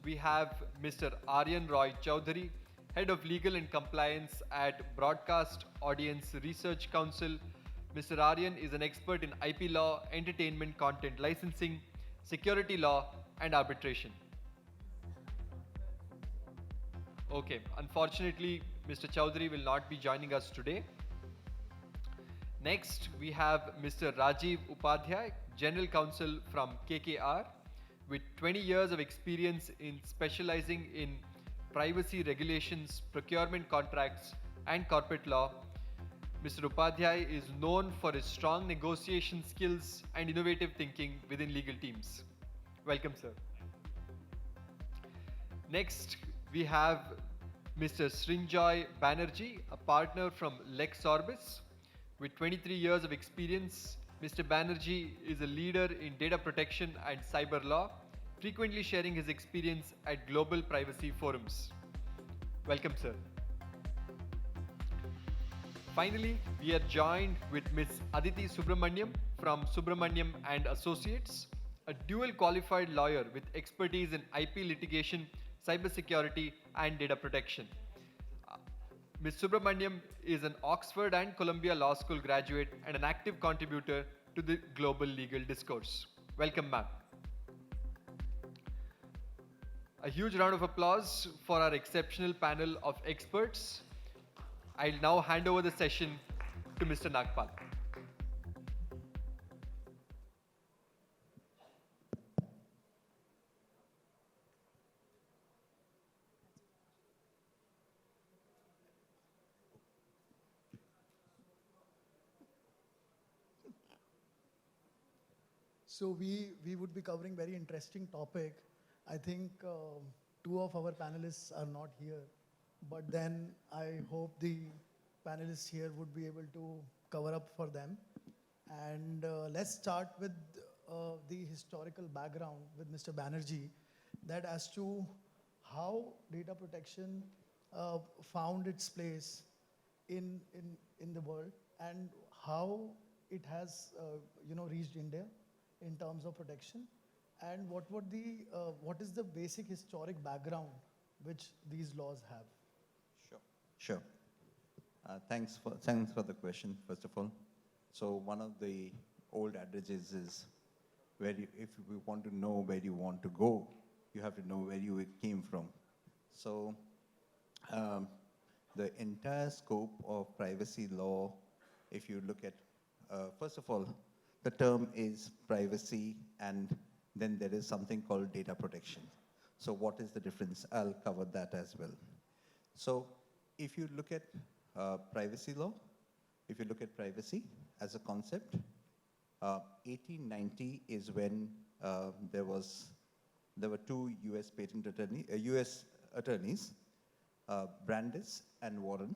we have Mr. Aryan Roy Chowdhury, Head of Legal and Compliance at Broadcast Audience Research Council. Mr. Aryan is an expert in IP law, entertainment content licensing, security law, and arbitration. Okay, unfortunately, Mr. Chowdhury will not be joining us today. Next, we have Mr. Rajiv Upadhyay, General Counsel from KKR, with 20 years of experience in specializing in privacy regulations, procurement contracts, and corporate law. Mr. Upadhyay is known for his strong negotiation skills and innovative thinking within legal teams. Welcome, sir. Next, we have Mr. Srinjoy Banerjee, a partner from Lex Orbis. With 23 years of experience, Mr. Banerjee is a leader in data protection and cyber law, frequently sharing his experience at global privacy forums. Welcome, sir. Finally, we are joined with Ms. Aditi Subramaniam from Subramaniam and Associates, a dual qualified lawyer with expertise in IP litigation, cybersecurity, and data protection. Ms. Subramaniam is an Oxford and Columbia Law School graduate and an active contributor to the global legal discourse. Welcome, ma'am. A huge round of applause for our exceptional panel of experts. I'll now hand over the session to Mr. Nagpal. So we would be covering very interesting topic. I think two of our panelists are not here, but then I hope the panelists here would be able to cover up for them. And let's start with the historical background with Mr. Banerjee, that as to how data protection found its place in the world and how it has reached India in terms of protection, and what is the basic historic background which these laws have? Sure. Thanks for the question, first of all. So one of the old adages is, if you want to know where you want to go, you have to know where you came from. So the entire scope of privacy law, if you look at, first of all, the term is privacy, and then there is something called data protection. So what is the difference? I'll cover that as well. So if you look at privacy law, if you look at privacy as a concept, 1890 is when there were two US attorneys, Brandeis and Warren,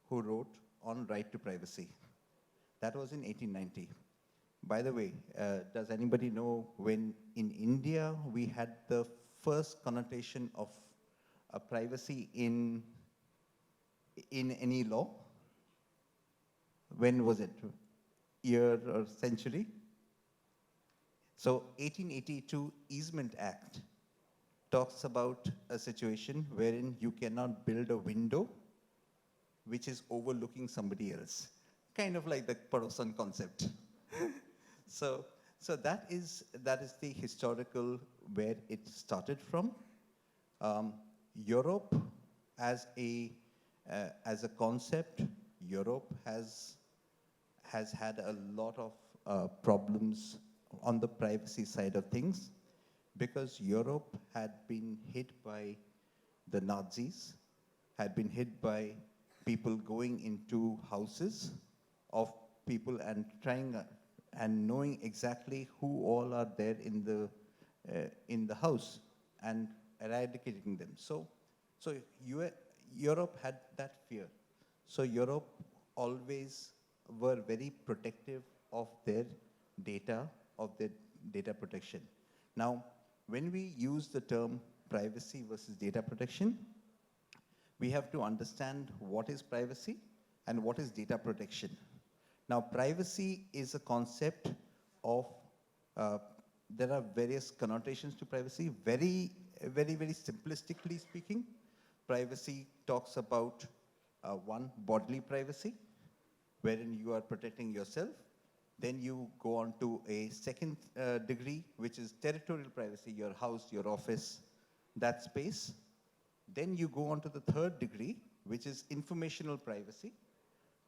who wrote on right to privacy. That was in 1890. By the way, does anybody know when in India we had the first connotation of privacy in any law? When was it? Year or century? So 1882 Easement Act talks about a situation wherein you cannot build a window which is overlooking somebody else. Kind of like the Parosan concept. So that is the historical where it started from. Europe as a concept, Europe has had a lot of problems on the privacy side of things, because Europe had been hit by the Nazis, had been hit by people going into houses of people and and knowing exactly who all are there in the house and eradicating them. So Europe had that fear. So Europe always were very protective of their data, of their data protection. Now, when we use the term privacy versus data protection, we have to understand what is privacy and what is data protection. Now, privacy is a concept of, there are various connotations to privacy. Very very, very simplistically speaking, privacy talks about one, bodily privacy, wherein you are protecting yourself. Then you go on to a second degree, which is territorial privacy, your house, your office, that space. Then you go on to the third degree, which is informational privacy,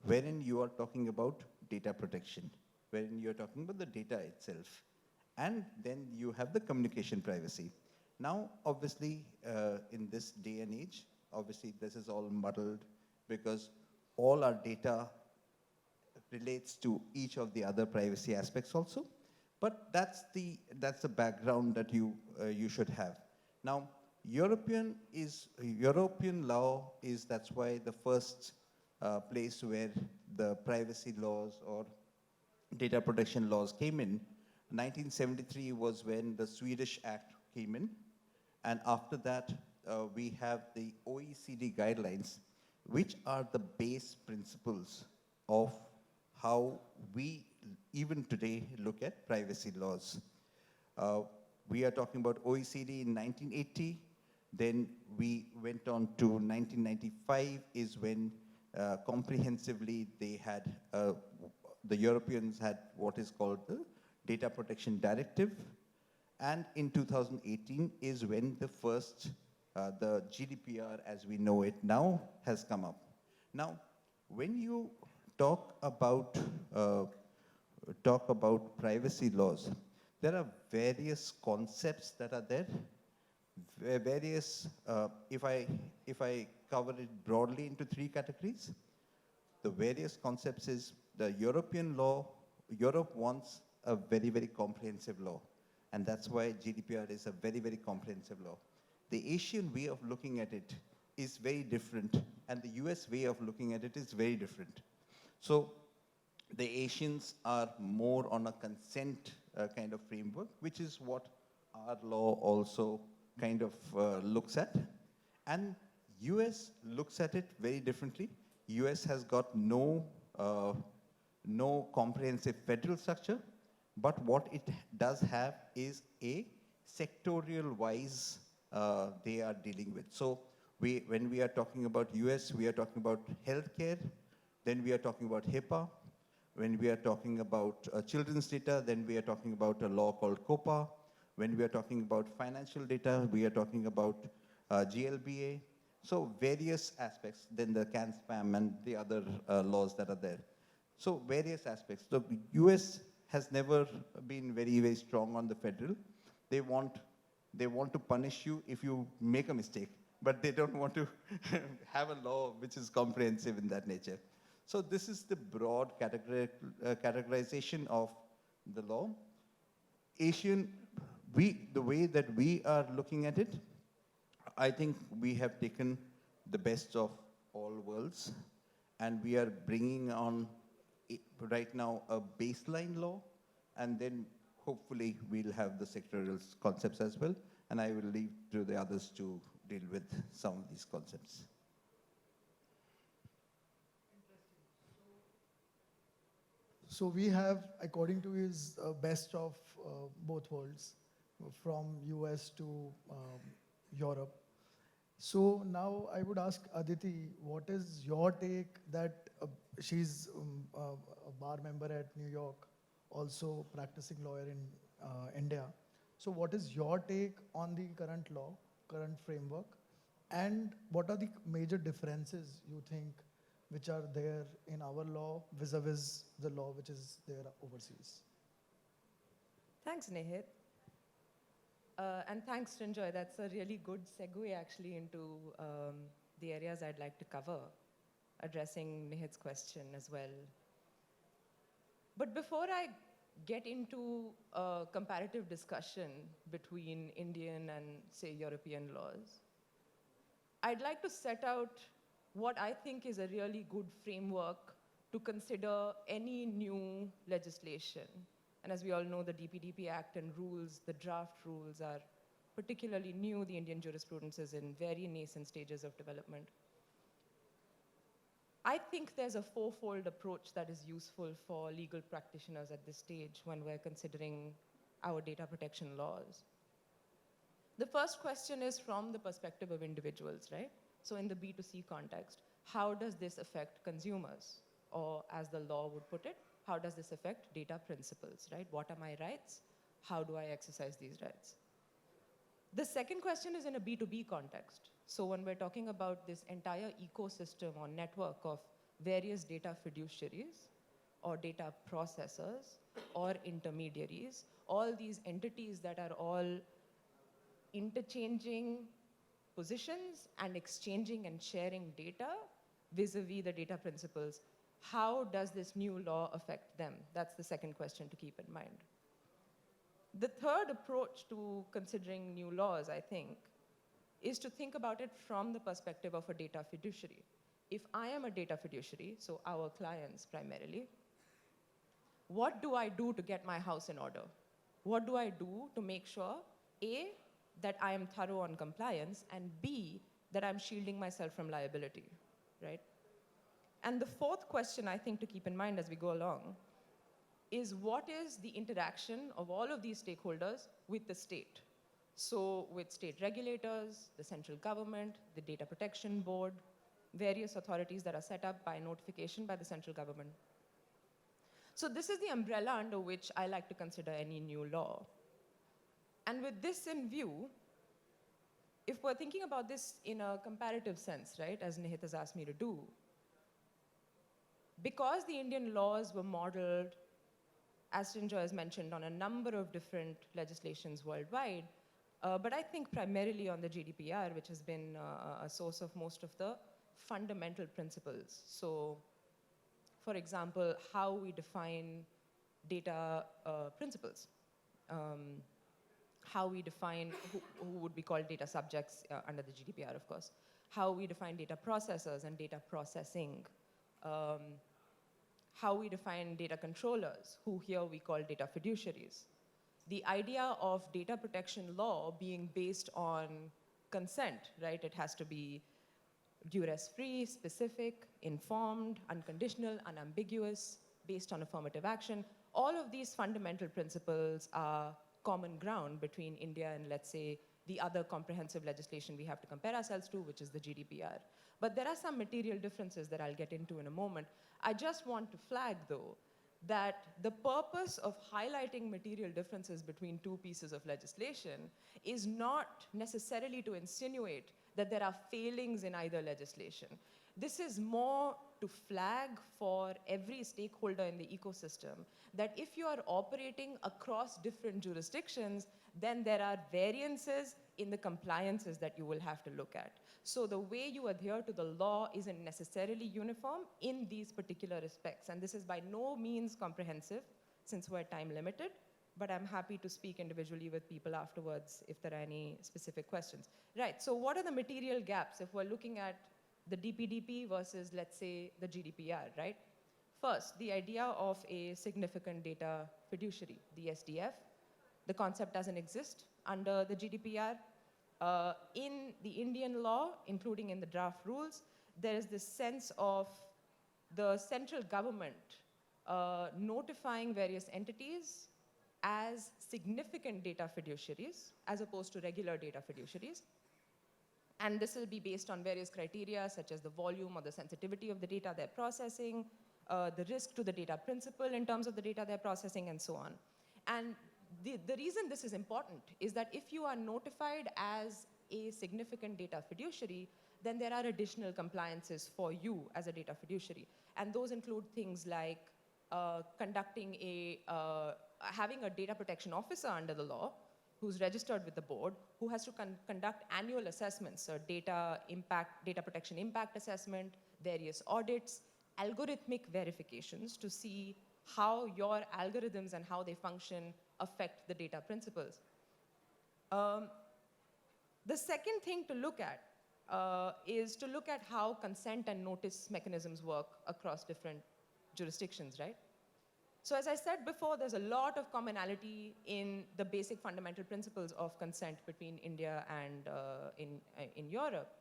wherein you are talking about data protection, wherein you are talking about the data itself. And then you have the communication privacy. Now, obviously, in this day and age, obviously this is all muddled because all our data relates to each of the other privacy aspects also. But that's the background that you should have. Now, European law is, that's why the first place where the privacy laws or data protection laws came in. 1973 was when the Swedish Act came in. And after that, we have the OECD guidelines, which are the base principles of how we even today look at privacy laws. We are talking about OECD in 1980. Then we went on to 1995 is when comprehensively they had, the Europeans had what is called the Data Protection Directive. And in 2018 is when the first, the GDPR as we know it now has come up. Now, when you talk about privacy laws, there are various concepts that are there. Various, if I cover it broadly into three categories, the various concepts is the European law. Europe wants a very, very comprehensive law. And that's why GDPR is a very, very comprehensive law. The Asian way of looking at it is very different, and the US way of looking at it is very different. So the Asians are more on a consent kind of framework, which is what our law also kind of looks at. And US looks at it very differently. US has got no comprehensive federal structure, but what it does have is a sectorial wise they are dealing with. So when we are talking about US, we are talking about healthcare, then we are talking about HIPAA. When we are talking about children's data, then we are talking about a law called COPA. When we are talking about financial data, we are talking about GLBA. So various aspects, then the CAN-SPAM and the other laws that are there. So various aspects. The US has never been very, very strong on the federal. They want to punish you if you make a mistake, but they don't want to have a law which is comprehensive in that nature. So this is the broad categorization of the law. Asian, the way that we are looking at it, I think we have taken the best of all worlds, and we are bringing on right now a baseline law, and then hopefully we'll have the sectorial concepts as well, and I will leave to the others to deal with some of these concepts. So we have, according to his best of both worlds, from US to Europe. So now I would ask Aditi, what is your take that she's a bar member at New York, also practicing lawyer in India. So what is your take on the current law, current framework, and what are the major differences you think which are there in our law vis-a-vis the law which is there overseas? Thanks, Nihit. And thanks, Ranjoy. That's a really good segue actually into the areas I'd like to cover, addressing Nihit's question as well. But before I get into a comparative discussion between Indian and, say, European laws, I'd like to set out what I think is a really good framework to consider any new legislation. And as we all know, the DPDP Act and rules, the draft rules are particularly new. The Indian jurisprudence is in very nascent stages of development. I think there's a fourfold approach that is useful for legal practitioners at this stage when we're considering our data protection laws. The first question is from the perspective of individuals, right? So in the B2C context, how does this affect consumers? Or as the law would put it, how does this affect data principles, right? What are my rights? How do I exercise these rights? The second question is in a B2B context. So when we're talking about this entire ecosystem or network of various data fiduciaries or data processors or intermediaries, all these entities that are all interchanging positions and exchanging and sharing data vis-a-vis the data principles, how does this new law affect them? That's the second question to keep in mind. The third approach to considering new laws, I think, is to think about it from the perspective of a data fiduciary. If I am a data fiduciary, so our clients primarily, what do I do to get my house in order? What do I do to make sure, A, that I am thorough on compliance, and B, that I'm shielding myself from liability, right? And the fourth question I think to keep in mind as we go along is what is the interaction of all of these stakeholders with the state? So with state regulators, the central government, the data protection board, various authorities that are set up by notification by the central government. So this is the umbrella under which I like to consider any new law. And with this in view, if we're thinking about this in a comparative sense, right, as Nihit has asked me to do, because the Indian laws were modeled, as Sinjoy has mentioned, on a number of different legislations worldwide, but I think primarily on the GDPR, which has been a source of most of the fundamental principles. So, for example, how we define data principles, how we define who would be called data subjects under the GDPR, of course, how we define data processors and data processing, how we define data controllers, who here we call data fiduciaries. The idea of data protection law being based on consent, right? It has to be duress-free, specific, informed, unconditional, unambiguous, based on affirmative action. All of these fundamental principles are common ground between India and, let's say, the other comprehensive legislation we have to compare ourselves to, which is the GDPR. But there are some material differences that I'll get into in a moment. I just want to flag, though, that the purpose of highlighting material differences between two pieces of legislation is not necessarily to insinuate that there are failings in either legislation. This is more to flag for every stakeholder in the ecosystem that if you are operating across different jurisdictions, then there are variances in the compliances that you will have to look at. So the way you adhere to the law isn't necessarily uniform in these particular respects. And this is by no means comprehensive, since we're time limited, but I'm happy to speak individually with people afterwards if there are any specific questions. Right, so what are the material gaps if we're looking at the DPDP versus, let's say, the GDPR, right? First, the idea of a significant data fiduciary, the SDF. The concept doesn't exist under the GDPR. In the Indian law, including in the draft rules, there is this sense of the central government notifying various entities as significant data fiduciaries, as opposed to regular data fiduciaries. And this will be based on various criteria, such as the volume or the sensitivity of the data they're processing, the risk to the data principal in terms of the data they're processing, and so on. And the reason this is important is that if you are notified as a significant data fiduciary, then there are additional compliances for you as a data fiduciary. And those include things like having a data protection officer under the law who's registered with the board, who has to conduct annual assessments, so data protection impact assessment, various audits, algorithmic verifications to see how your algorithms and how they function affect the data principles. The second thing to look at is to look at how consent and notice mechanisms work across different jurisdictions, right? So as I said before, there's a lot of commonality in the basic fundamental principles of consent between India and in Europe.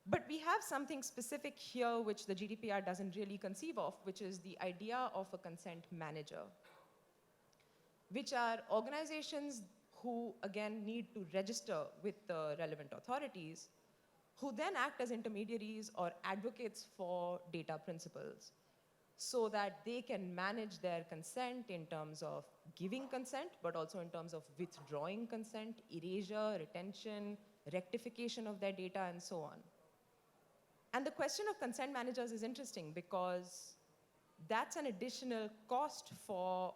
But we have something specific here which the GDPR doesn't really conceive of, which is the idea of a consent manager, which are organizations who again need to register with the relevant authorities, who then act as intermediaries or advocates for data principals so that they can manage their consent in terms of giving consent, but also in terms of withdrawing consent, erasure, retention, rectification of their data, and so on. And the question of consent managers is interesting because that's an additional cost for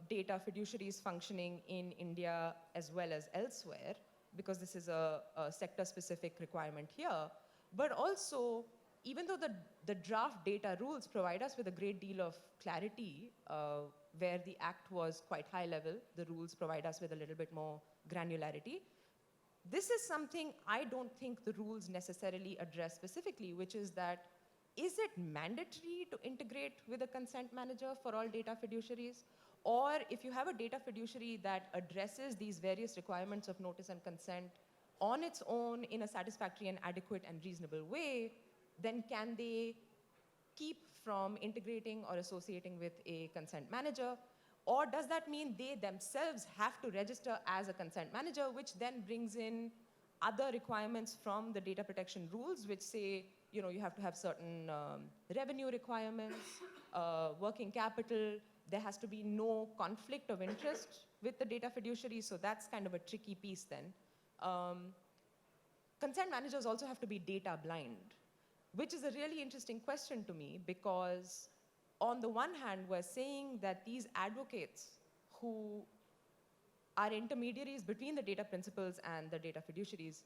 data fiduciaries functioning in India as well as elsewhere, because this is a sector-specific requirement here. But also, even though the draft data rules provide us with a great deal of clarity, where the act was quite high level, the rules provide us with a little bit more granularity. This is something I don't think the rules necessarily address specifically, which is that, is it mandatory to integrate with a consent manager for all data fiduciaries? Or if you have a data fiduciary that addresses these various requirements of notice and consent on its own in a satisfactory and adequate and reasonable way, then can they keep from integrating or associating with a consent manager? Or does that mean they themselves have to register as a consent manager, which then brings in other requirements from the data protection rules, which say, you have to have certain revenue requirements, working capital. There has to be no conflict of interest with the data fiduciary, so that's kind of a tricky piece then. Consent managers also have to be data blind, which is a really interesting question to me, because on the one hand, we're saying that these advocates who are intermediaries between the data principals and the data fiduciaries,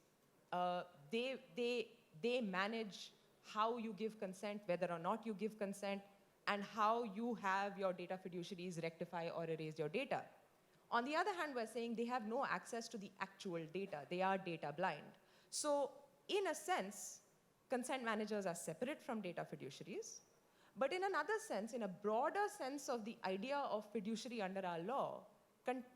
they manage how you give consent, whether or not you give consent, and how you have your data fiduciaries rectify or erase your data. On the other hand, we're saying they have no access to the actual data. They are data blind. So in a sense, consent managers are separate from data fiduciaries. But in another sense, in a broader sense of the idea of fiduciary under our law,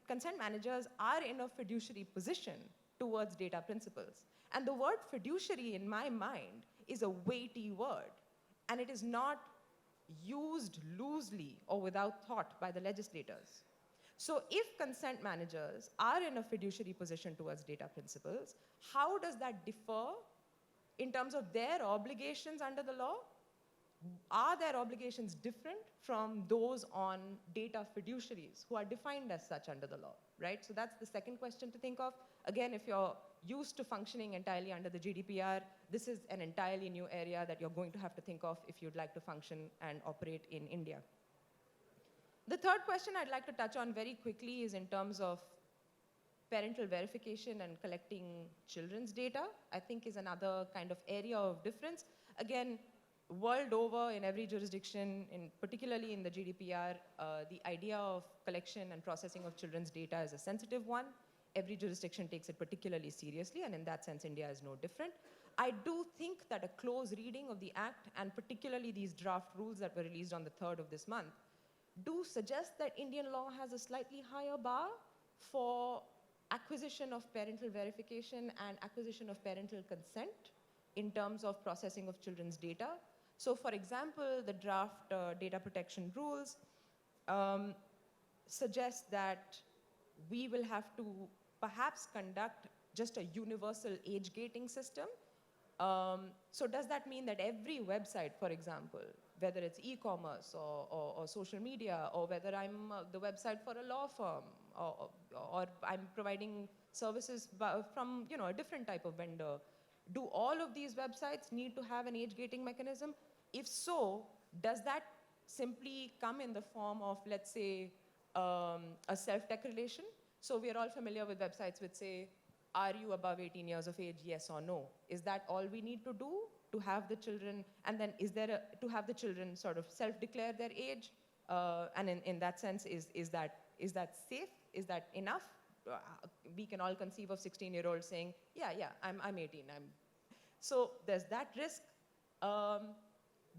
consent managers are in a fiduciary position towards data principals. And the word fiduciary, in my mind, is a weighty word. And it is not used loosely or without thought by the legislators. So if consent managers are in a fiduciary position towards data principals, how does that differ in terms of their obligations under the law? Are their obligations different from those on data fiduciaries who are defined as such under the law, right? So that's the second question to think of. Again, if you're used to functioning entirely under the GDPR, this is an entirely new area that you're going to have to think of if you'd like to function and operate in India. The third question I'd like to touch on very quickly is in terms of parental verification and collecting children's data, I think is another kind of area of difference. Again, world over, in every jurisdiction, particularly in the GDPR, the idea of collection and processing of children's data is a sensitive one. Every jurisdiction takes it particularly seriously, and in that sense, India is no different. I do think that a close reading of the Act, and particularly these draft rules that were released on the 3rd of this month, do suggest that Indian law has a slightly higher bar for acquisition of parental verification and acquisition of parental consent in terms of processing of children's data. So for example, the draft data protection rules suggest that we will have to perhaps conduct just a universal age gating system. So does that mean that every website, for example, whether it's e-commerce or social media, or whether I'm the website for a law firm, or I'm providing services from a different type of vendor, do all of these websites need to have an age gating mechanism? If so, does that simply come in the form of, let's say, a self-declaration? So we are all familiar with websites which say, are you above 18 years of age, yes or no? Is that all we need to do to have the children? And then is there to have the children sort of self-declare their age? And in that sense, is that safe? Is that enough? We can all conceive of 16-year-olds saying, yeah, I'm 18. So there's that risk.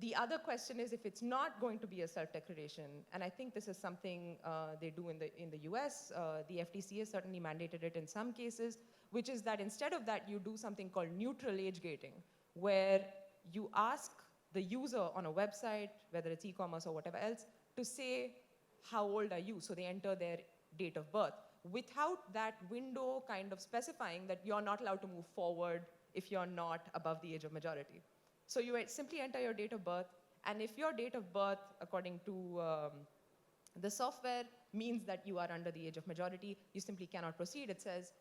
The other question is if it's not going to be a self-declaration, and I think this is something they do in the US, the FTC has certainly mandated it in some cases, which is that instead of that, you do something called neutral age gating, where you ask the user on a website, whether it's e-commerce or whatever else, to say, how old are you? So they enter their date of birth. without that window kind of specifying that you're not allowed to move forward if you're not above the age of majority. So you simply enter your date of birth, and if your date of birth, according to the software, means that you are under the age of majority, you simply cannot proceed. It says,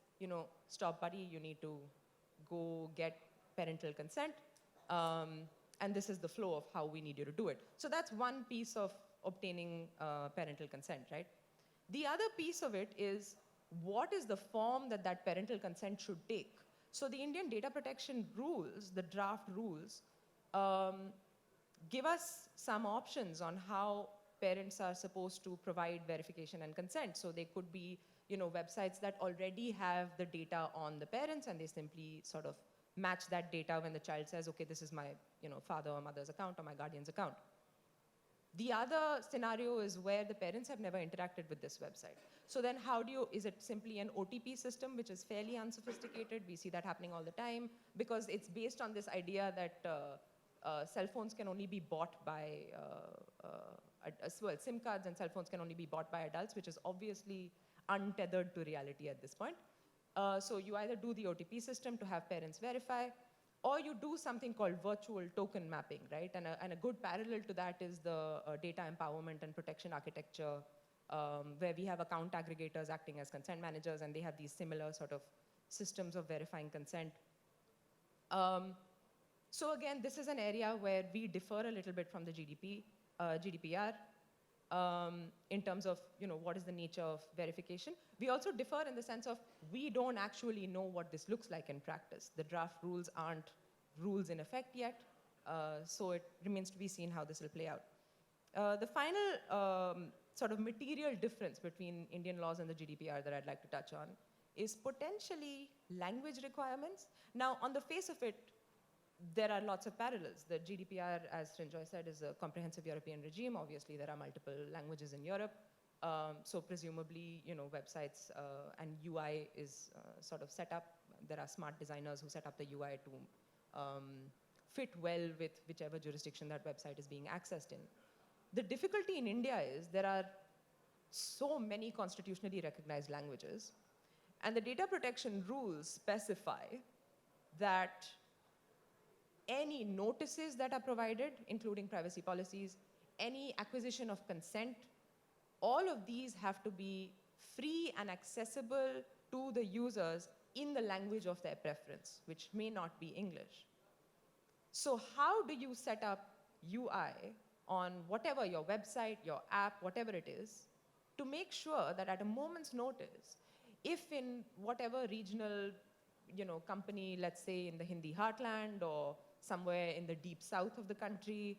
stop buddy, you need to go get parental consent. And this is the flow of how we need you to do it. So that's one piece of obtaining parental consent, right? The other piece of it is, what is the form that that parental consent should take? So the Indian data protection rules, the draft rules, give us some options on how parents are supposed to provide verification and consent. So they could be, websites that already have the data on the parents, and they simply sort of match that data when the child says, okay, this is my, father or mother's account or my guardian's account. The other scenario is where the parents have never interacted with this website. So then is it simply an OTP system, which is fairly unsophisticated? We see that happening all the time, because it's based on this idea that cell phones can only be bought by, SIM cards and cell phones can only be bought by adults, which is obviously untethered to reality at this point. So you either do the OTP system to have parents verify, or you do something called virtual token mapping, right? And a good parallel to that is the data empowerment and protection architecture, where we have account aggregators acting as consent managers, and they have these similar sort of systems of verifying consent. So again, this is an area where we differ a little bit from the GDPR in terms of what is the nature of verification. We also differ in the sense of we don't actually know what this looks like in practice. The draft rules aren't rules in effect yet, so it remains to be seen how this will play out. The final sort of material difference between Indian laws and the GDPR that I'd like to touch on is potentially language requirements. Now, on the face of it, there are lots of parallels. The GDPR, as Srinjoy said, is a comprehensive European regime. Obviously, there are multiple languages in Europe. So presumably, websites and UI is sort of set up. There are smart designers who set up the UI to fit well with whichever jurisdiction that website is being accessed in. The difficulty in India is there are so many constitutionally recognized languages, and the data protection rules specify that any notices that are provided, including privacy policies, any acquisition of consent, all of these have to be free and accessible to the users in the language of their preference, which may not be English. So how do you set up UI on whatever your website, your app, whatever it is, to make sure that at a moment's notice, if in whatever regional company, let's say in the Hindi heartland or somewhere in the deep south of the country,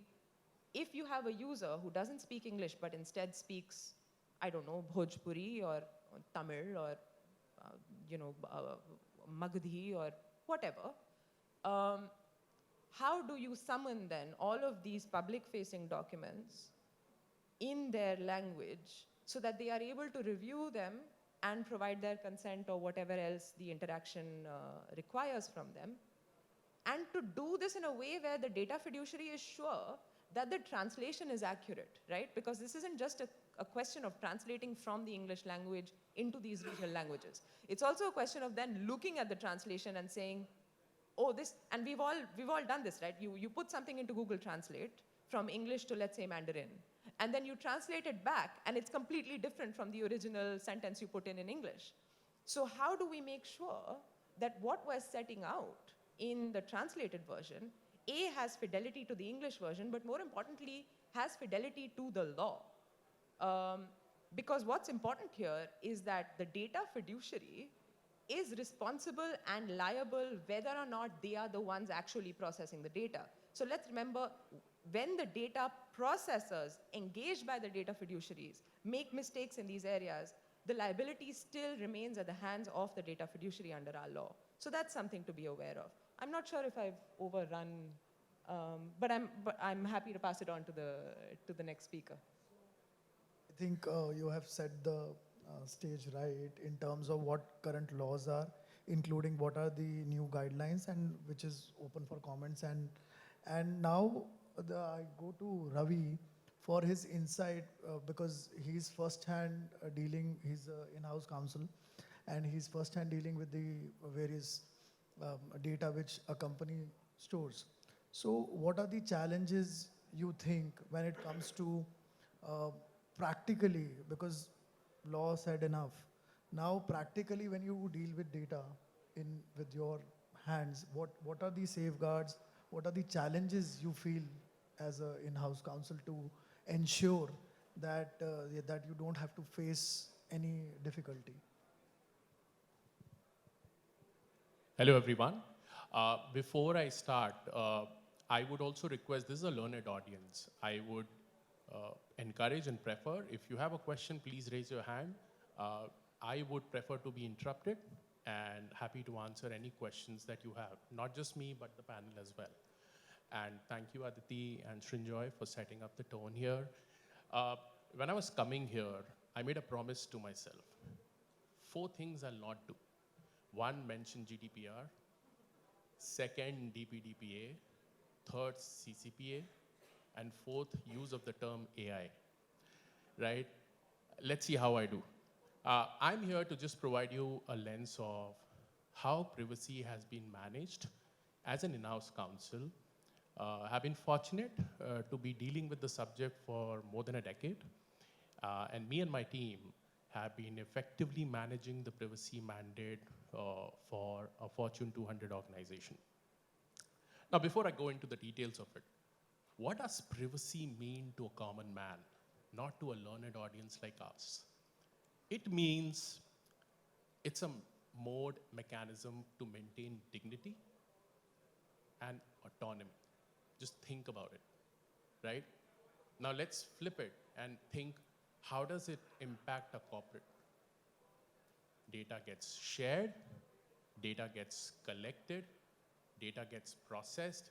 if you have a user who doesn't speak English but instead speaks, I don't know, Bhojpuri or Tamil or Magadhi or whatever, how do you summon then all of these public-facing documents in their language so that they are able to review them and provide their consent or whatever else the interaction requires from them? And to do this in a way where the data fiduciary is sure that the translation is accurate, right? Because this isn't just a question of translating from the English language into these regional languages. It's also a question of then looking at the translation and saying, oh, this, and we've all done this, right? You put something into Google Translate from English to, let's say, Mandarin, and then you translate it back, and it's completely different from the original sentence you put in English. So how do we make sure that what we're setting out in the translated version, A, has fidelity to the English version, but more importantly, has fidelity to the law? Because what's important here is that the data fiduciary is responsible and liable whether or not they are the ones actually processing the data. So let's remember, when the data processors engaged by the data fiduciaries make mistakes in these areas, the liability still remains at the hands of the data fiduciary under our law. So that's something to be aware of. I'm not sure if I've overrun, but I'm happy to pass it on to the next speaker. I think you have set the stage right in terms of what current laws are, including what are the new guidelines, and which is open for comments. And now I go to Ravi for his insight because he's first-hand dealing, he's in-house counsel, and he's first-hand dealing with the various data which a company stores. So what are the challenges you think when it comes to practically, because law said enough, now practically when you deal with data with your hands, what are the safeguards, what are the challenges you feel as an in-house counsel to ensure that, that you don't have to face any difficulty? Hello, everyone. Before I start, I would also request, this is a learned audience. I would encourage and prefer, if you have a question, please raise your hand. I would prefer to be interrupted and happy to answer any questions that you have, not just me, but the panel as well. And thank you, Aditi and Srinjoy, for setting up the tone here. When I was coming here, I made a promise to myself. 4 things I'll not do. 1, mention GDPR. 2nd, DPDPA. 3rd, CCPA. And 4th, use of the term AI, right? Let's see how I do. I'm here to just provide you a lens of how privacy has been managed as an in-house counsel. I've been fortunate to be dealing with the subject for more than a decade. And me and my team have been effectively managing the privacy mandate for a Fortune 200 organization. Now, before I go into the details of it, what does privacy mean to a common man, not to a learned audience like us? It means it's a mode mechanism to maintain dignity and autonomy. Just think about it, right? Now let's flip it and think, how does it impact a corporate? Data gets shared, data gets collected, data gets processed,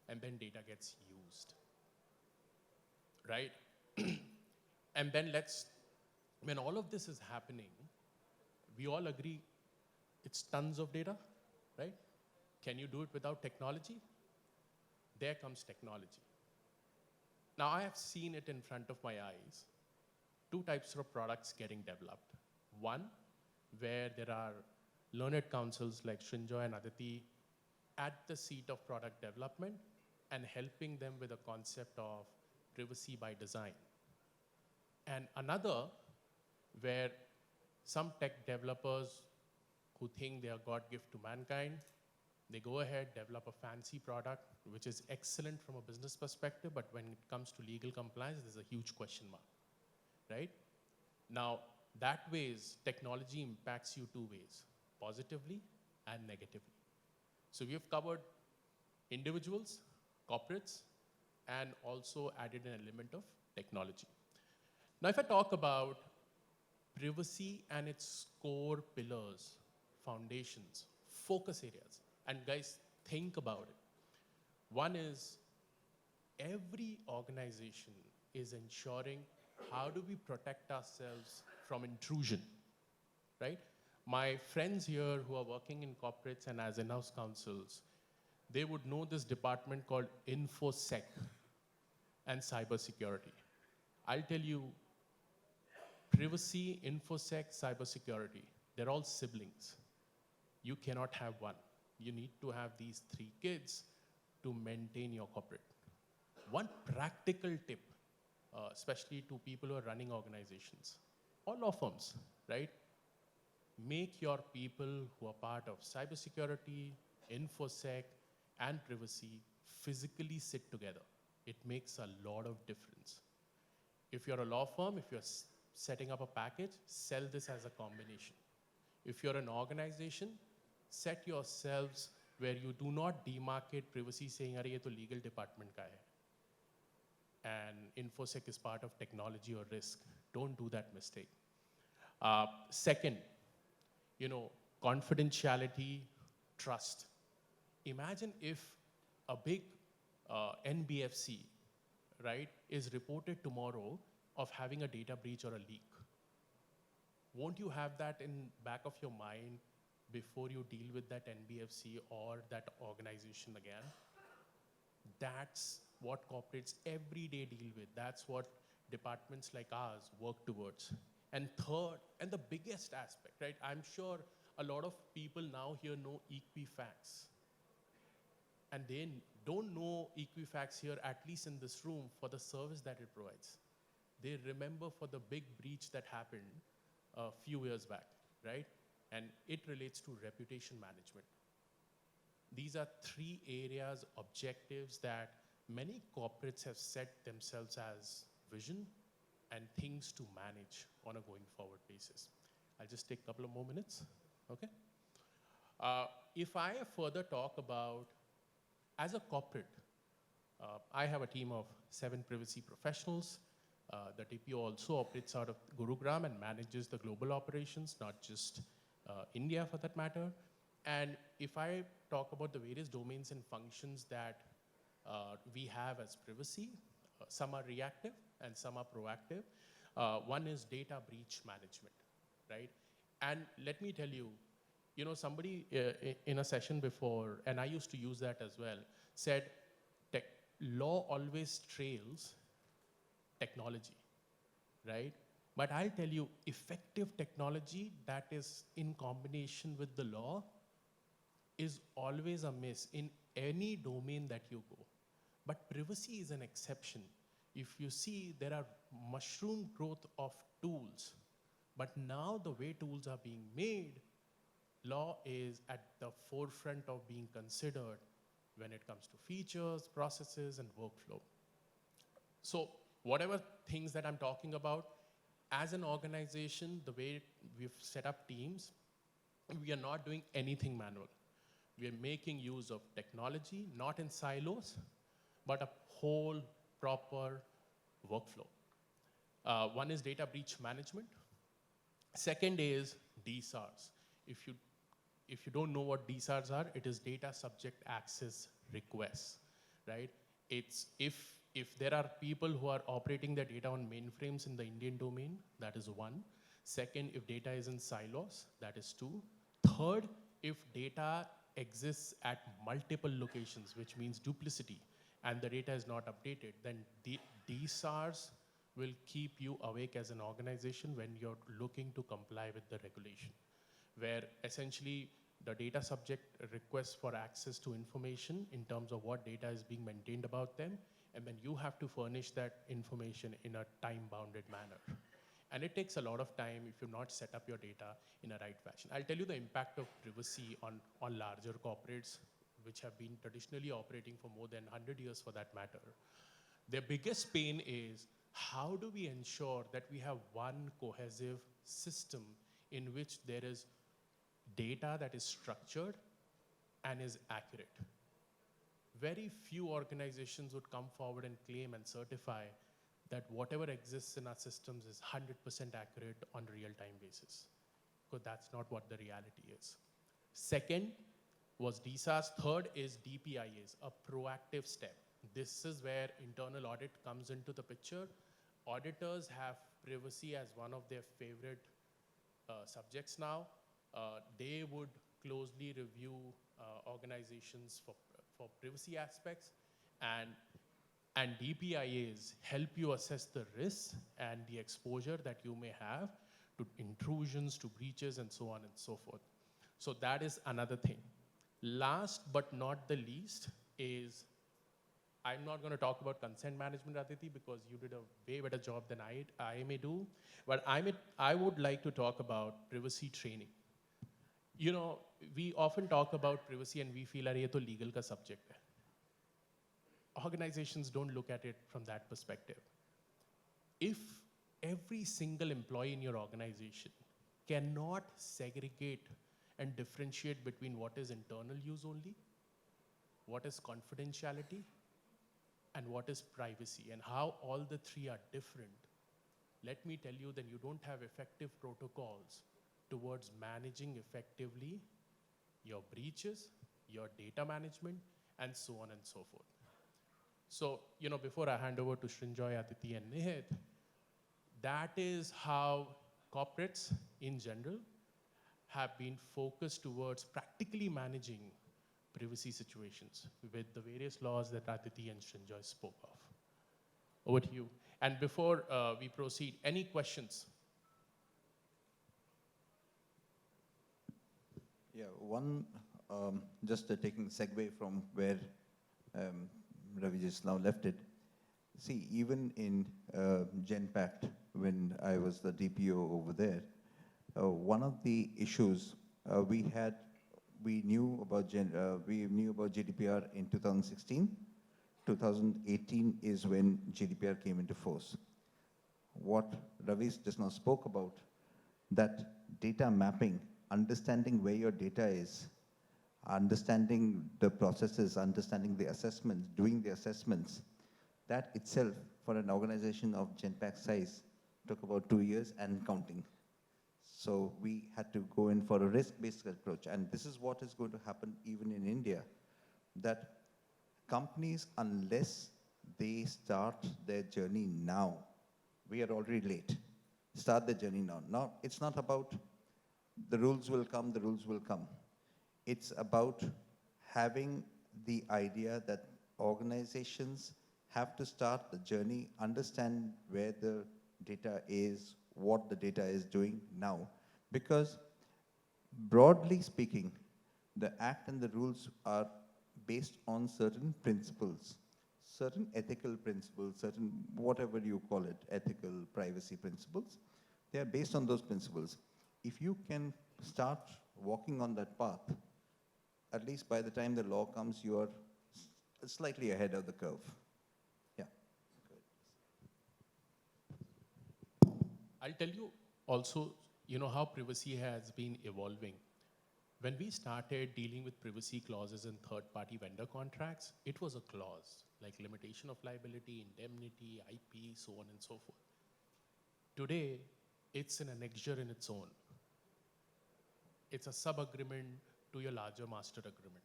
and then data gets used, right? And then when all of this is happening, we all agree it's tons of data, right? Can you do it without technology? There comes technology. Now, I have seen it in front of my eyes. 2 types of products getting developed. 1, where there are learned counsels like Srinjoy and Aditi at the seat of product development and helping them with a concept of privacy by design. And another, where some tech developers who think they are God gift to mankind, they go ahead, develop a fancy product, which is excellent from a business perspective, but when it comes to legal compliance, there's a huge question mark, right? Now, that ways, technology impacts you 2 ways, positively and negatively. So we have covered individuals, corporates, and also added an element of technology. Now, if I talk about privacy and its core pillars, foundations, focus areas, and guys, think about it. 1 is every organization is ensuring how do we protect ourselves from intrusion, right? My friends here who are working in corporates and as in-house counsels, they would know this department called InfoSec and cybersecurity. I'll tell you, privacy, InfoSec, cybersecurity, they're all siblings. You cannot have one. You need to have these 3 kids to maintain your corporate. One practical tip, especially to people who are running organizations, or law firms, right? Make your people who are part of cybersecurity, InfoSec, and privacy physically sit together. It makes a lot of difference. If you're a law firm, if you're setting up a package, sell this as a combination. If you're an organization, set yourselves where you do not demarcate privacy saying, "Arey, ye to legal department ka hai." And InfoSec is part of technology or risk. Don't do that mistake. Second, confidentiality, trust. Imagine if a big NBFC, right, is reported tomorrow of having a data breach or a leak. Won't you have that in back of your mind before you deal with that NBFC or that organization again? That's what corporates every day deal with. That's what departments like ours work towards. And third, and the biggest aspect, right? I'm sure a lot of people now here know Equifax. And they don't know Equifax here, at least in this room, for the service that it provides. They remember for the big breach that happened a few years back, right? And it relates to reputation management. These are three areas, objectives that many corporates have set themselves as vision and things to manage on a going forward basis. I'll just take a couple of more minutes, okay? If I further talk about, as a corporate, I have a team of 7 privacy professionals. The DPO also operates out of Gurugram and manages the global operations, not just India for that matter. And if I talk about the various domains and functions that we have as privacy, some are reactive and some are proactive. One is data breach management, right? And let me tell you, you know, somebody in a session before, and I used to use that as well, said law always trails technology, right? But I'll tell you, effective technology that is in combination with the law is always a miss in any domain that you go. But privacy is an exception. If you see, there are mushroom growth of tools, but now the way tools are being made, law is at the forefront of being considered when it comes to features, processes, and workflow. So whatever things that I'm talking about, as an organization, the way we've set up teams, we are not doing anything manual. We are making use of technology, not in silos, but a whole proper workflow. One is data breach management. Second is DSARs. If you don't know what DSARs are, it is data subject access requests, right? It's if there are people who are operating their data on mainframes in the Indian domain, that is one. Second, if data is in silos, that is 2. Third, if data exists at multiple locations, which means duplicity, and the data is not updated, then DSARs will keep you awake as an organization when you're looking to comply with the regulation, where essentially the data subject requests for access to information in terms of what data is being maintained about them, and then you have to furnish that information in a time-bounded manner. And it takes a lot of time if you've not set up your data in a right fashion. I'll tell you the impact of privacy on larger corporates, which have been traditionally operating for more than 100 years for that matter. Their biggest pain is, how do we ensure that we have one cohesive system in which there is data that is structured and is accurate? Very few organizations would come forward and claim and certify that whatever exists in our systems is 100% accurate on a real-time basis, because that's not what the reality is. Second was DSARs. Third is DPIAs, a proactive step. This is where internal audit comes into the picture. Auditors have privacy as one of their favorite subjects now. They would closely review organizations for privacy aspects, and DPIAs help you assess the risks and the exposure that you may have to intrusions, to breaches, and so on and so forth. So that is another thing. Last but not the least is, I'm not going to talk about consent management, Aditi, because you did a way better job than I may do, but I would like to talk about privacy training. You know, we often talk about privacy and we feel that it's a legal ka subject hai. Organizations don't look at it from that perspective. If every single employee in your organization cannot segregate and differentiate between what is internal use only, what is confidentiality, and what is privacy, and how all the three are different, let me tell you, then you don't have effective protocols towards managing effectively your breaches, your data management, and so on and so forth. So, you know, before I hand over to Srinjoy, Aditi, and Nihit, that is how corporates in general have been focused towards practically managing privacy situations with the various laws that Aditi and Srinjoy spoke of. Over to you. And before we proceed, any questions? Yeah, one, just taking segue from where Ravi just now left it. See, even in GenPact, when I was the DPO over there, one of the issues we knew about GDPR in 2016. 2018 is when GDPR came into force. What Ravi just now spoke about, that data mapping, understanding where your data is, understanding the processes, understanding the assessments, doing the assessments, that itself for an organization of GenPact size took about 2 years and counting. So we had to go in for a risk-based approach. And this is what is going to happen even in India, that companies, unless they start their journey now, we are already late. Start the journey now. Now, it's not about the rules will come, the rules will come. It's about having the idea that organizations have to start the journey, understand where the data is, what the data is doing now. Because broadly speaking, the act and the rules are based on certain principles, certain ethical principles, certain whatever you call it, ethical privacy principles. They are based on those principles. If you can start walking on that path, at least by the time the law comes, you are slightly ahead of the curve. Yeah. I'll tell you also, how privacy has been evolving. When we started dealing with privacy clauses in third-party vendor contracts, it was a clause, like limitation of liability, indemnity, IP, so on and so forth. Today, it's an annexure in its own. It's a sub-agreement to your larger master agreement.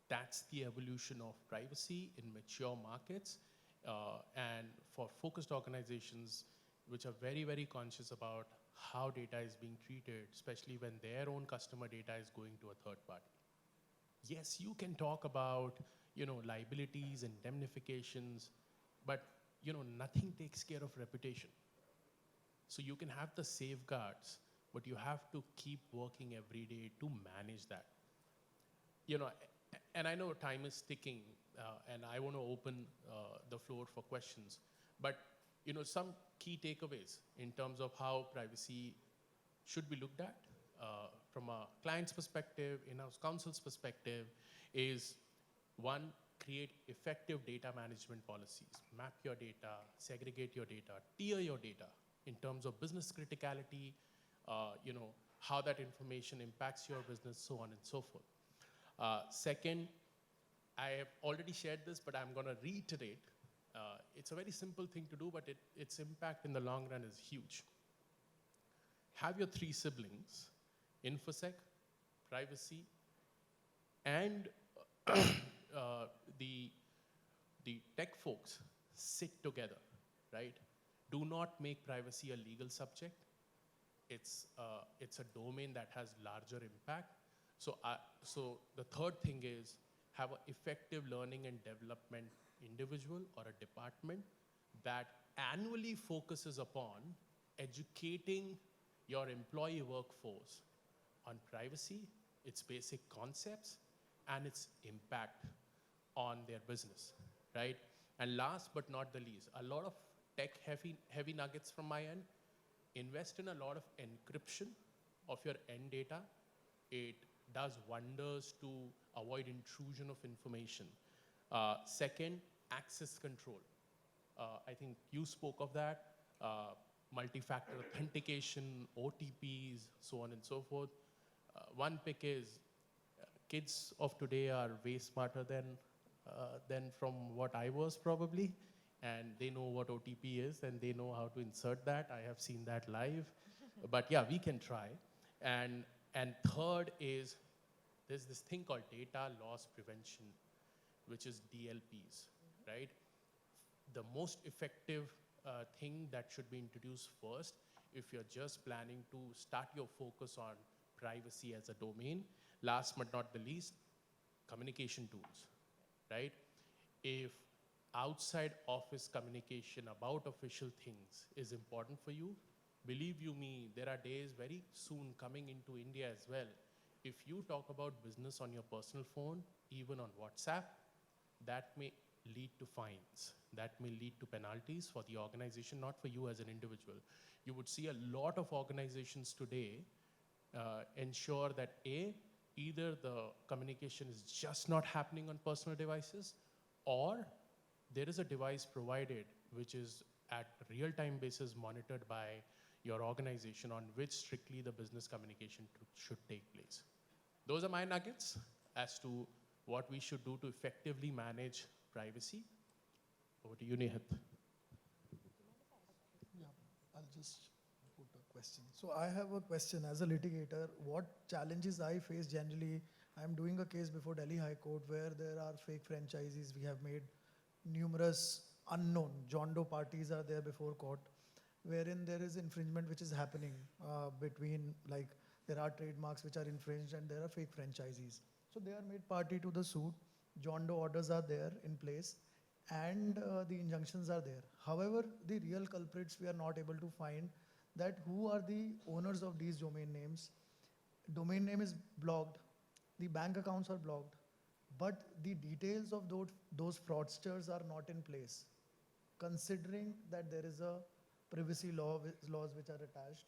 That's the evolution of privacy in mature markets, and for focused organizations which are very, very conscious about how data is being treated, especially when their own customer data is going to a third party. Yes, you can talk about, liabilities, indemnifications, but, nothing takes care of reputation. So you can have the safeguards, but you have to keep working every day to manage that. And I know time is ticking, and I want to open the floor for questions, but some key takeaways in terms of how privacy should be looked at from a client's perspective, in-house counsel's perspective, is one, create effective data management policies. Map your data, segregate your data, tier your data in terms of business criticality, how that information impacts your business, so on and so forth. Second, I have already shared this, but I'm going to reiterate. It's a very simple thing to do, but its impact in the long run is huge. Have your 3 siblings, InfoSec, privacy, and the tech folks sit together, right? Do not make privacy a legal subject. It's a domain that has larger impact. So the third thing is have an effective learning and development individual or a department that annually focuses upon educating your employee workforce on privacy, its basic concepts, and its impact on their business, right? And last but not the least, a lot of tech heavy nuggets from my end. Invest in a lot of encryption of your end data. It does wonders to avoid intrusion of information. Second, access control. I think you spoke of that. Multi-factor authentication, OTPs, so on and so forth. One pick is kids of today are way smarter than from what I was probably, and they know what OTP is and they know how to insert that. I have seen that live, but yeah, we can try. And third is there's this thing called data loss prevention, which is DLPs, right? The most effective thing that should be introduced first if you're just planning to start your focus on privacy as a domain. Last but not the least, communication tools, right? If outside office communication about official things is important for you, believe you me, there are days very soon coming into India as well. If you talk about business on your personal phone, even on WhatsApp, that may lead to fines, that may lead to penalties for the organization, not for you as an individual. You would see a lot of organizations today ensure that either the communication is just not happening on personal devices, or there is a device provided which is at real-time basis monitored by your organization on which strictly the business communication should take place. Those are my nuggets as to what we should do to effectively manage privacy. Over to you, Nihat. Yeah, I'll just put a question. So I have a question as a litigator. What challenges I face generally? I'm doing a case before Delhi High Court where there are fake franchises. We have made numerous unknown John Doe parties are there before court, wherein there is infringement which is happening between, like, there are trademarks which are infringed and there are fake franchisees. So they are made party to the suit. John Doe orders are there in place and the injunctions are there. However, the real culprits we are not able to find, that who are the owners of these domain names. Domain name is blocked, the bank accounts are blocked, but the details of those fraudsters are not in place, considering that there is a privacy laws which are attached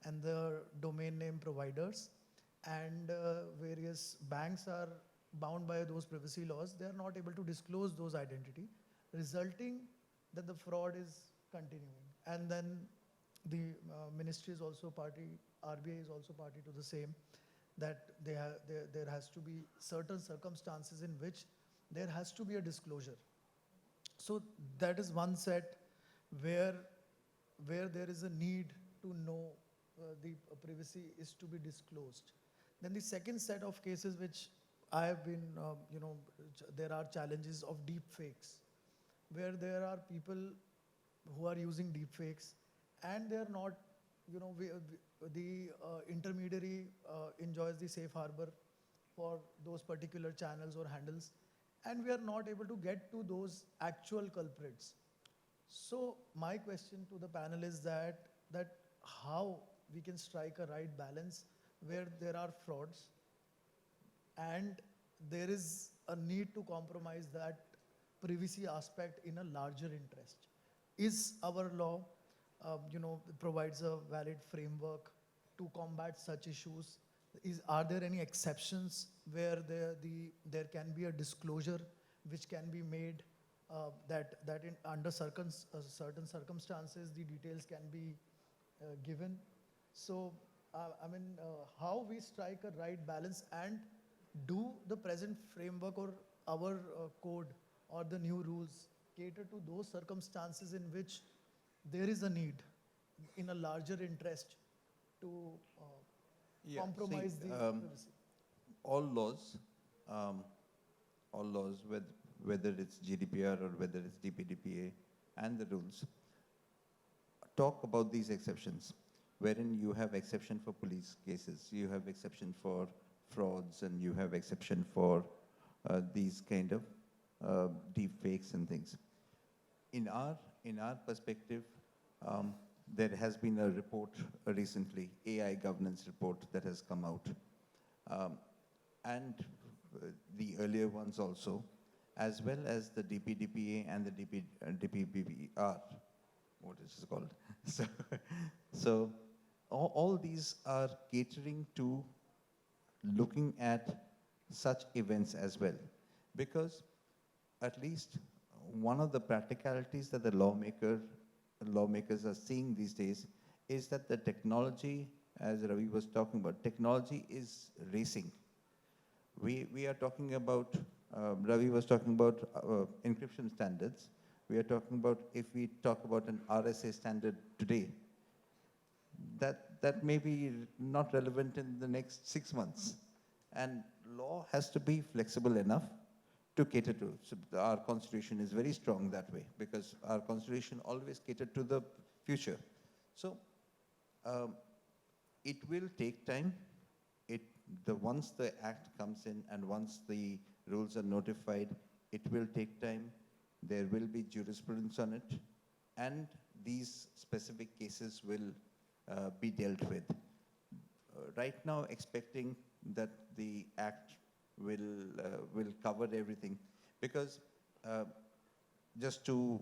and the domain name providers and various banks are bound by those privacy laws. They are not able to disclose those identity, resulting that the fraud is continuing. And then the ministry is also party, RBI is also party to the same, that there has to be certain circumstances in which there has to be a disclosure. So that is one set where there is a need to know the privacy is to be disclosed. Then the second set of cases which I have been, there are challenges of deep fakes, where there are people who are using deep fakes and they are not, the intermediary enjoys the safe harbor for those particular channels or handles, and we are not able to get to those actual culprits. So my question to the panel is that how we can strike a right balance where there are frauds and there is a need to compromise that privacy aspect in a larger interest. Is our law, provides a valid framework to combat such issues? Are there any exceptions where there can be a disclosure which can be made that under certain circumstances the details can be given? So, how we strike a right balance, and do the present framework or our code or the new rules cater to those circumstances in which there is a need in a larger interest to compromise the privacy? All laws, whether it's GDPR or whether it's DPDPA and the rules, talk about these exceptions, wherein you have exception for police cases, you have exception for frauds, and you have exception for these kind of deep fakes and things. In our perspective, there has been a report recently, AI governance report that has come out, and the earlier ones also, as well as the DPDPA and the DPBR, what is it called? So all these are catering to looking at such events as well, because at least one of the practicalities that the lawmakers are seeing these days is that the technology, as Ravi was talking about, technology is racing. We are talking about, Ravi was talking about encryption standards. We are talking about, if we talk about an RSA standard today, that may be not relevant in the next 6 months. And law has to be flexible enough to cater to. So our constitution is very strong that way, because our constitution always catered to the future. So it will take time. once the act comes in and once the rules are notified, it will take time. There will be jurisprudence on it, and these specific cases will be dealt with. Right now, expecting that the act will cover everything, because just to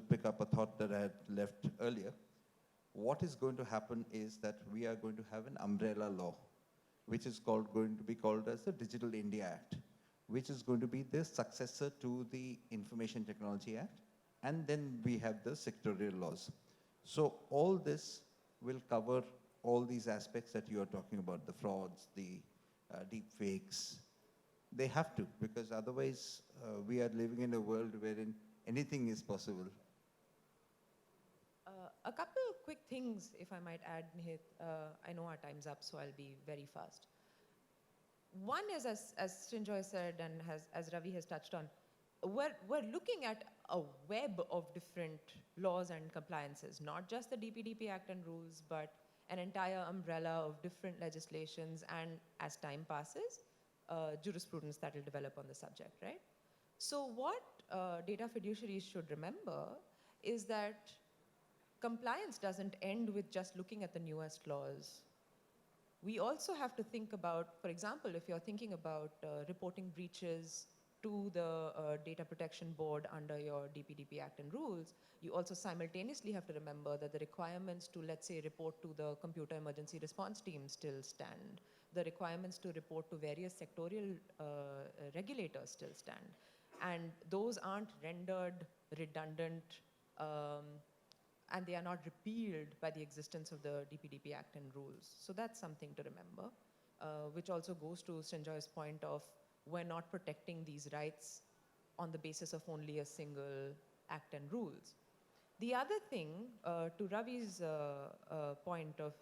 pick up a thought that I had left earlier, what is going to happen is that we are going to have an umbrella law, which is going to be called as the Digital India Act, which is going to be the successor to the Information Technology Act, and then we have the sectorial laws. So all this will cover all these aspects that you are talking about, the frauds, the deep fakes. They have to, because otherwise we are living in a world wherein anything is possible. A couple of quick things, if I might add, Nihit. I know our time's up, so I'll be very fast. One is, as Srinjoy said, and as Ravi has touched on, we're looking at a web of different laws and compliances, not just the DPDP Act and rules, but an entire umbrella of different legislations, and as time passes, jurisprudence that will develop on the subject, right? So what data fiduciaries should remember is that compliance doesn't end with just looking at the newest laws. We also have to think about, for example, if you're thinking about reporting breaches to the Data Protection Board under your DPDP Act and rules, you also simultaneously have to remember that the requirements to, let's say, report to the Computer Emergency Response Team still stand. The requirements to report to various sectorial regulators still stand. And those aren't rendered redundant, and they are not repealed by the existence of the DPDP Act and rules. So that's something to remember, which also goes to Sanjoy's point of we're not protecting these rights on the basis of only a single act and rules. The other thing, to Ravi's point of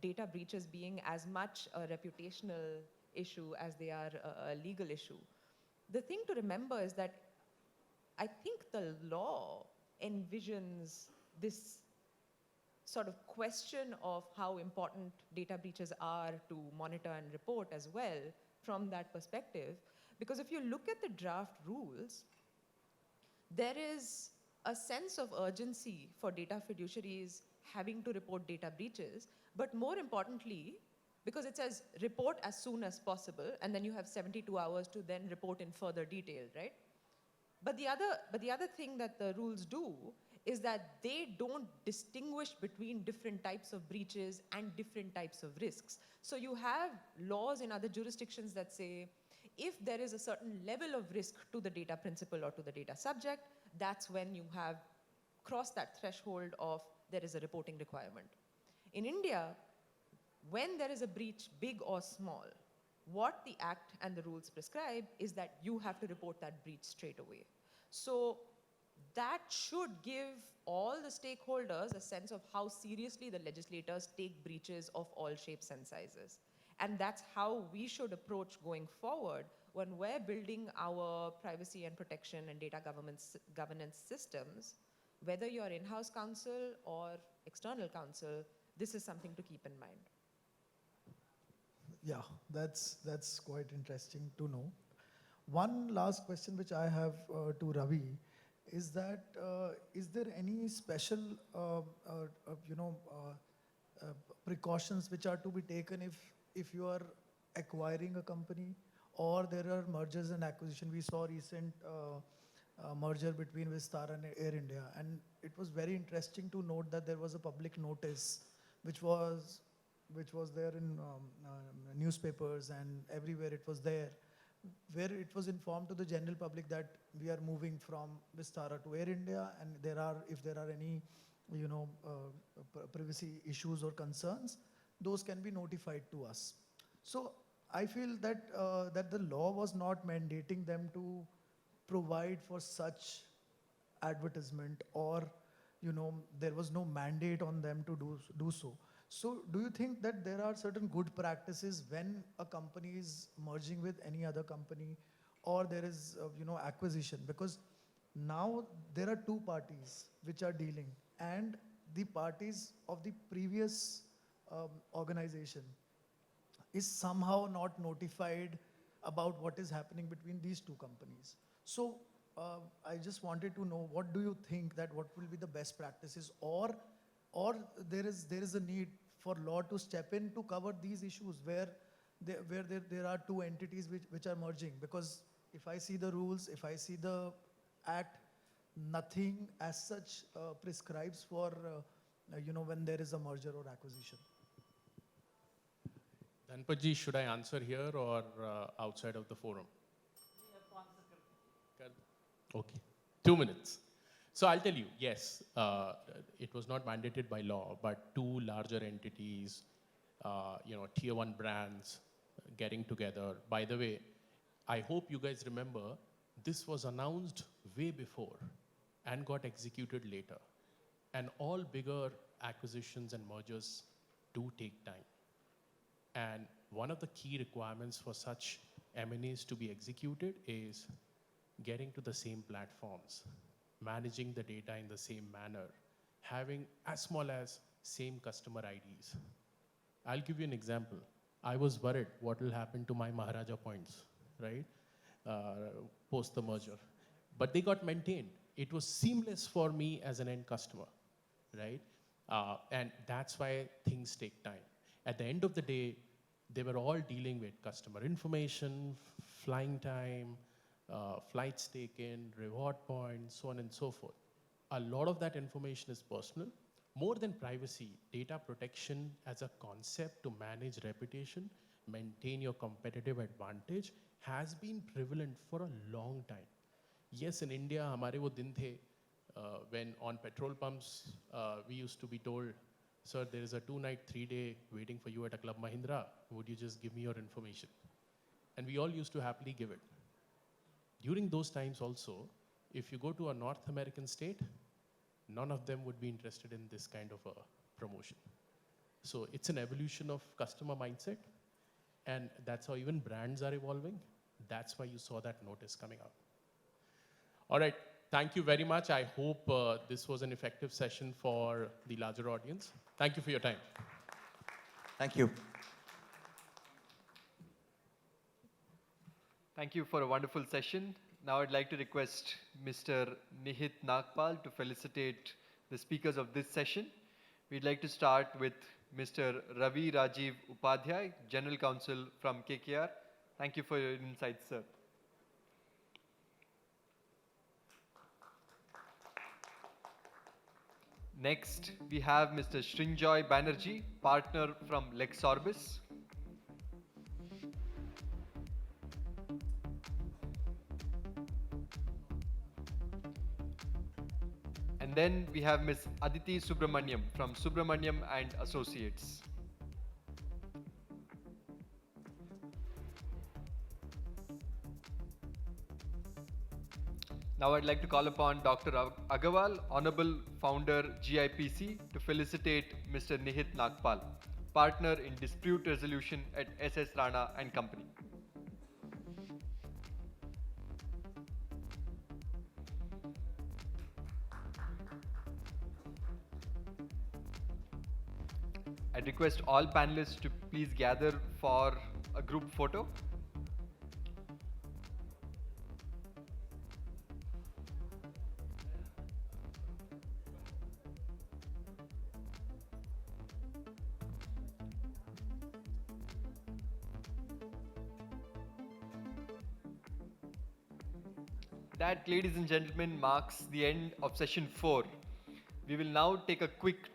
data breaches being as much a reputational issue as they are a legal issue, the thing to remember is that I think the law envisions this sort of question of how important data breaches are to monitor and report as well from that perspective. Because if you look at the draft rules, there is a sense of urgency for data fiduciaries having to report data breaches, but more importantly, because it says report as soon as possible, and then you have 72 hours to then report in further detail, right? But the other thing that the rules do is that they don't distinguish between different types of breaches and different types of risks. So you have laws in other jurisdictions that say, if there is a certain level of risk to the data principal or to the data subject, that's when you have crossed that threshold of there is a reporting requirement. In India, when there is a breach, big or small, what the Act and the rules prescribe is that you have to report that breach straight away. So that should give all the stakeholders a sense of how seriously the legislators take breaches of all shapes and sizes. And that's how we should approach going forward when we're building our privacy and protection and data governance systems. Whether you're in-house counsel or external counsel, this is something to keep in mind. Yeah, that's quite interesting to know. One last question which I have to Ravi is that is there any special precautions which are to be taken if you are acquiring a company or there are mergers and acquisition? We saw recent merger between Vistara and Air India, and it was very interesting to note that there was a public notice which was there in newspapers and everywhere it was there, where it was informed to the general public that we are moving from Vistara to Air India, and if there are any privacy issues or concerns, those can be notified to us. So I feel that that the law was not mandating them to provide for such advertisement, or there was no mandate on them to do so. So do you think that there are certain good practices when a company is merging with any other company, or there is acquisition? Because now there are two parties which are dealing, and the parties of the previous organization is somehow not notified about what is happening between these two companies. So I just wanted to know, what do you think that what will be the best practices, or there is a need for law to step in to cover these issues where there are two entities which are merging? Because if I see the rules, if I see the act, nothing as such prescribes for when there is a merger or acquisition. Dhanpatji, should I answer here or outside of the forum? Okay, 2 minutes. So I'll tell you, yes, it was not mandated by law, but two larger entities, tier one brands getting together. By the way, I hope you guys remember, this was announced way before and got executed later. And all bigger acquisitions and mergers do take time. And one of the key requirements for such M&As to be executed is getting to the same platforms, managing the data in the same manner, having as small as same customer IDs. I'll give you an example. I was worried what will happen to my Maharaja points, right? Post the merger. But they got maintained. It was seamless for me as an end customer, right? And that's why things take time. At the end of the day, they were all dealing with customer information, flying time, flights taken, reward points, so on and so forth. A lot of that information is personal. More than privacy, data protection as a concept to manage reputation, maintain your competitive advantage, has been prevalent for a long time. Yes, in India, hamare wo din the, when on petrol pumps, we used to be told, sir, there is a 2-night, 3-day waiting for you at a Club Mahindra. Would you just give me your information? And we all used to happily give it. During those times also, if you go to a North American state, none of them would be interested in this kind of a promotion. So it's an evolution of customer mindset, and that's how even brands are evolving. That's why you saw that notice coming out. All right, thank you very much. I hope this was an effective session for the larger audience. Thank you for your time. Thank you. Thank you for a wonderful session. Now I'd like to request Mr. Nihit Nagpal to felicitate the speakers of this session. We'd like to start with Mr. Ravi Rajiv Upadhyay, General Counsel from KKR. Thank you for your insights, sir. Next, we have Mr. Srinjoy Banerjee, partner from Lexorbis. And then we have Ms. Aditi Subramaniam from Subramaniam and Associates. Now I'd like to call upon Dr. Agarwal, Honorable Founder GIPC, to felicitate Mr. Nihit Nagpal, Partner in Dispute Resolution at SS Rana and Company. I'd request all panelists to please gather for a group photo. That, ladies and gentlemen, marks the end of session 4. We will now take a quick